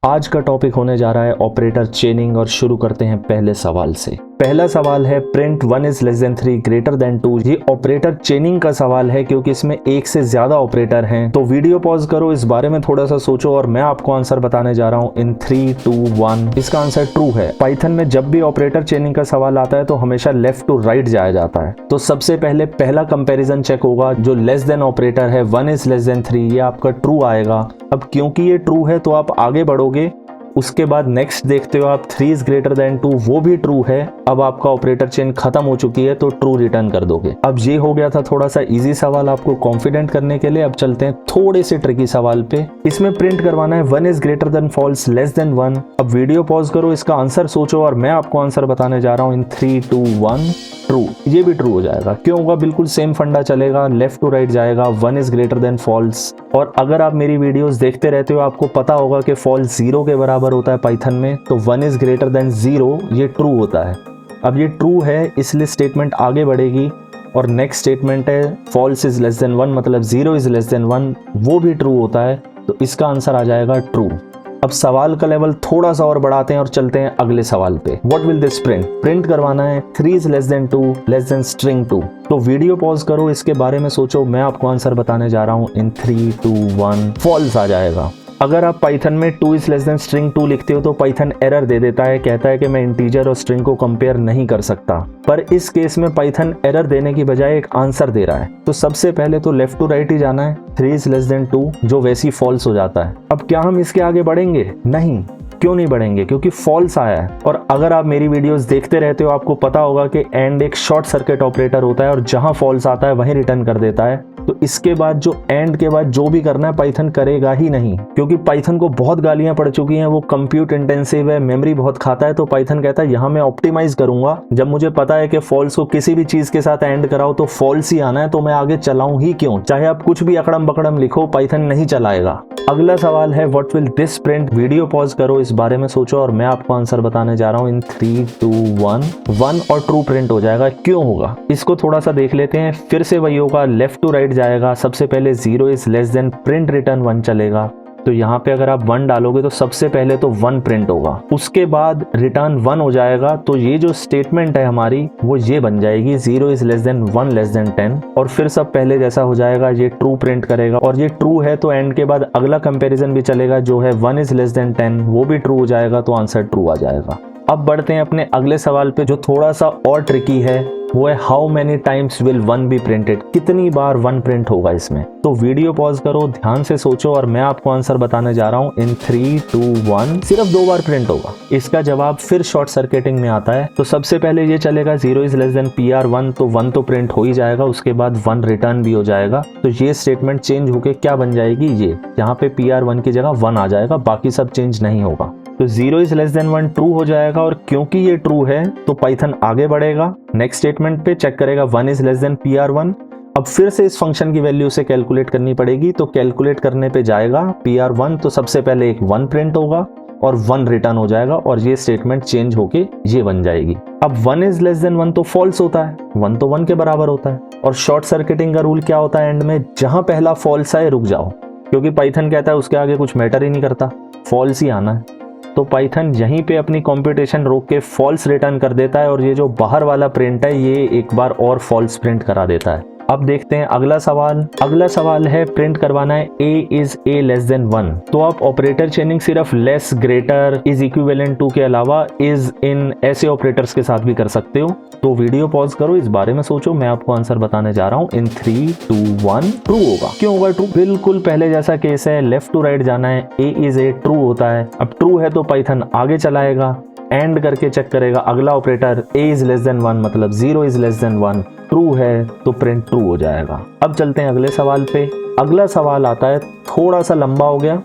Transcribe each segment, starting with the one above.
आज का टॉपिक होने जा रहा है ऑपरेटर चेनिंग और शुरू करते हैं पहले सवाल से। पहला सवाल है print 1 is less than 3 greater than 2। ये ऑपरेटर चेनिंग का सवाल है क्योंकि इसमें एक से ज्यादा ऑपरेटर हैं। तो वीडियो पॉज करो, इस बारे में थोड़ा सा सोचो और मैं आपको आंसर बताने जा रहा हूं इन 3, 2, 1। इसका आंसर ट्रू है। पाइथन में जब भी ऑपरेटर चेनिंग का सवाल आता है तो हमेशा लेफ्ट टू राइट जाया जाता है। तो सबसे पहले पहला कंपेरिजन चेक होगा, जो लेस देन ऑपरेटर है 1 इज लेस देन 3, ये आपका ट्रू आएगा। अब क्योंकि ये ट्रू है तो आप आगे बढ़ोगे। उसके बाद नेक्स्ट देखते हो आप 3 इज ग्रेटर देन 2, वो भी ट्रू है। अब आपका ऑपरेटर चेन खत्म हो चुकी है तो ट्रू रिटर्न कर दोगे। अब ये हो गया था थोड़ा सा इजी सवाल आपको कॉन्फिडेंट करने के लिए। अब चलते हैं थोड़े से ट्रिकी सवाल पे। इसमें प्रिंट करवाना है 1 is greater than false less than 1। अब वीडियो पॉज करो, इसका आंसर सोचो और मैं आपको आंसर बताने जा रहा हूँ इन 3, 2, 1। ट्रू, ये भी ट्रू हो जाएगा। क्यों होगा? बिल्कुल सेम फंडा चलेगा, लेफ्ट टू राइट जाएगा। 1 इज ग्रेटर देन फॉल्स। और अगर आप मेरी वीडियोस देखते रहते हो आपको पता होगा कि फॉल्स 0 के बराबर होता है पाइथन में। तो 1 इज ग्रेटर देन 0 ये ट्रू होता है। अब ये ट्रू है इसलिए स्टेटमेंट आगे बढ़ेगी और नेक्स्ट स्टेटमेंट है फॉल्स इज लेस देन 1 मतलब 0 इज लेस देन 1, वो भी ट्रू होता है। तो इसका आंसर आ जाएगा ट्रू। अब सवाल का लेवल थोड़ा सा और बढ़ाते हैं और चलते हैं अगले सवाल पे। What will this print? Print करवाना है 3 is less than 2 less than string 2। तो वीडियो पॉज करो, इसके बारे में सोचो, मैं आपको आंसर बताने जा रहा हूं इन 3, 2, 1। फॉल्स आ जाएगा। अगर आप पाइथन में 2 इज लेस देन स्ट्रिंग 2 लिखते हो तो पाइथन एरर दे देता है, कहता है कि मैं इंटीजर और स्ट्रिंग को कंपेयर नहीं कर सकता। पर इस केस में पाइथन एरर देने की बजाय एक आंसर दे रहा है। तो सबसे पहले तो लेफ्ट टू राइट ही जाना है। 3 इज लेस देन 2 जो वैसी फॉल्स हो जाता है। अब क्या हम इसके आगे बढ़ेंगे? नहीं। क्यों नहीं बढ़ेंगे? क्योंकि फॉल्स आया है। और अगर आप मेरी वीडियोस देखते रहते हो आपको पता होगा कि एंड एक शॉर्ट सर्किट ऑपरेटर होता है और जहां फॉल्स आता है वहीं रिटर्न कर देता है। तो इसके बाद जो एंड के बाद जो भी करना है पाइथन करेगा ही नहीं, क्योंकि पाइथन को बहुत गालियां पड़ चुकी हैं, वो कंप्यूट इंटेंसिव है, मेमोरी बहुत खाता है। तो पाइथन कहता है यहाँ मैं ऑप्टिमाइज करूंगा। जब मुझे पता है कि फॉल्स को किसी भी चीज के साथ एंड कराओ तो फॉल्स ही आना है, तो मैं आगे चलाऊं ही क्यों? चाहे आप कुछ भी अकड़म बकड़म लिखो, पाइथन नहीं चलाएगा। अगला सवाल है what will this print? Video pause करो, इस बारे में सोचो और मैं आपको आंसर बताने जा रहा हूं इन 3, 2, 1। 1 और ट्रू प्रिंट हो जाएगा। क्यों होगा इसको थोड़ा सा देख लेते हैं। फिर से वही होगा, लेफ्ट टू राइट जाएगा। सबसे पहले 0 is less than print return 1 चलेगा। तो यहाँ पे अगर आप 1 डालोगे तो सबसे पहले तो 1 प्रिंट होगा, उसके बाद रिटर्न 1 हो जाएगा। तो ये जो स्टेटमेंट है हमारी वो ये बन जाएगी 0 is less than 1 less than 10। और फिर सब पहले जैसा हो जाएगा, ये ट्रू प्रिंट करेगा। और ये ट्रू है तो एंड के बाद अगला कंपैरिजन भी चलेगा जो है 1 इज लेस देन 10, वो भी ट्रू हो जाएगा। तो आंसर ट्रू आ जाएगा। अब बढ़ते हैं अपने अगले सवाल पे जो थोड़ा सा और ट्रिकी है, वो है how many times will 1 be printed? कितनी बार 1 प्रिंट होगा इसमें? तो वीडियो पॉज करो, ध्यान से सोचो और मैं आपको आंसर बताने जा रहा हूँ इन 3, 2, 1। सिर्फ 2 बार प्रिंट होगा। इसका जवाब फिर शॉर्ट सर्किटिंग में आता है। तो सबसे पहले ये चलेगा 0 इज लेस देन PR1, तो 1 तो प्रिंट हो ही जाएगा, उसके बाद 1 रिटर्न भी हो जाएगा। तो ये स्टेटमेंट चेंज होके क्या बन जाएगी? ये यहाँ पे PR1 की जगह 1 आ जाएगा, बाकी सब चेंज नहीं होगा। तो 0 इज लेस देन 1 ट्रू हो जाएगा। और क्योंकि ये ट्रू है तो पाइथन आगे बढ़ेगा, नेक्स्ट स्टेटमेंट पे चेक करेगा 1 इज लेस देन PR1। अब फिर से इस फंक्शन की वैल्यू से कैलकुलेट करनी पड़ेगी। तो कैलकुलेट करने पे जाएगा PR1, तो सबसे पहले एक 1 प्रिंट होगा और 1 रिटर्न हो जाएगा और ये स्टेटमेंट चेंज होके ये बन जाएगी। अब 1 इज लेस देन 1 तो फॉल्स होता है, 1 तो 1 के बराबर होता है। और शॉर्ट सर्किटिंग का रूल क्या होता है? एंड में जहां पहला फॉल्स आए रुक जाओ, क्योंकि पाइथन कहता है उसके आगे कुछ मैटर ही नहीं करता, फॉल्स ही आना है। तो पाइथन यहीं पे अपनी कंप्यूटेशन रोक के फॉल्स रिटर्न कर देता है और ये जो बाहर वाला प्रिंट है ये एक बार और फॉल्स प्रिंट करा देता है। अब देखते हैं अगला सवाल। अगला सवाल है प्रिंट करवाना है a is a less than 1। तो आप ऑपरेटर चेनिंग सिर्फ less, greater, is equivalent to के अलावा इज, इन ऐसे ऑपरेटर्स के साथ भी कर सकते हो। तो वीडियो पॉज करो, इस बारे में सोचो, मैं आपको आंसर बताने जा रहा हूँ इन 3, 2, 1। ट्रू होगा। क्यों होगा ट्रू? बिल्कुल पहले जैसा केस है, लेफ्ट टू राइट जाना है। a इज a ट्रू होता है। अब ट्रू है तो पाइथन आगे चलाएगा, एंड करके चेक करेगा अगला operator a is less than 1 मतलब 0 इज लेस देन 1। ट्रू है तो प्रिंट ट्रू हो जाएगा। अब चलते हैं अगले सवाल पे। अगला सवाल आता है थोड़ा सा लंबा हो गया,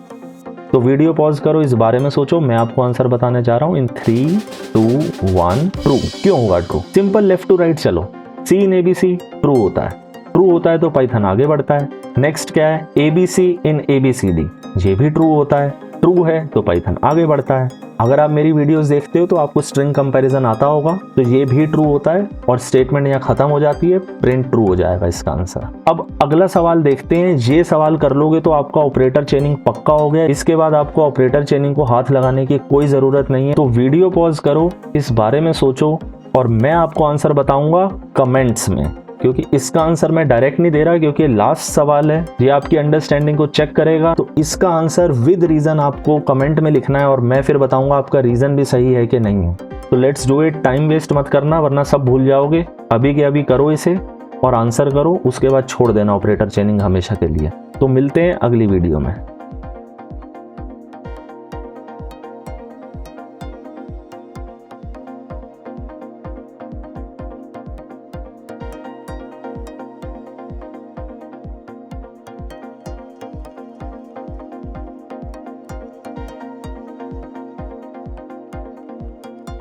तो वीडियो पॉज करो, इस बारे में सोचो, मैं आपको आंसर बताने जा रहा हूं इन 3, 2, 1। ट्रू। क्यों होगा true? Simple, left to right चलो। C इन ABC ट्रू होता है। ट्रू होता है तो पाइथन आगे बढ़ता है। नेक्स्ट क्या है? ABC इन ABCD, ये भी ट्रू होता है। ट्रू है तो पाइथन आगे बढ़ता है। अगर आप मेरी वीडियोस देखते हो तो आपको स्ट्रिंग कंपैरिजन आता होगा, तो ये भी ट्रू होता है और स्टेटमेंट यहाँ खत्म हो जाती है, प्रिंट ट्रू हो जाएगा इसका आंसर। अब अगला सवाल देखते हैं। ये सवाल कर लोगे तो आपका ऑपरेटर चेनिंग पक्का हो गया। इसके बाद आपको ऑपरेटर चेनिंग को हाथ लगाने की कोई जरूरत नहीं है। तो वीडियो पॉज करो, इस बारे में सोचो और मैं आपको आंसर बताऊंगा कमेंट्स में, क्योंकि इसका आंसर मैं डायरेक्ट नहीं दे रहा, क्योंकि लास्ट सवाल है, ये आपकी अंडरस्टैंडिंग को चेक करेगा। तो इसका आंसर विद रीजन आपको कमेंट में लिखना है और मैं फिर बताऊंगा आपका रीजन भी सही है कि नहीं है। तो let's do it, time waste मत करना वरना सब भूल जाओगे। अभी के अभी करो इसे और आंसर करो, उसके बाद छोड़ देना ऑपरेटर चेनिंग हमेशा के लिए। तो मिलते हैं अगली वीडियो में।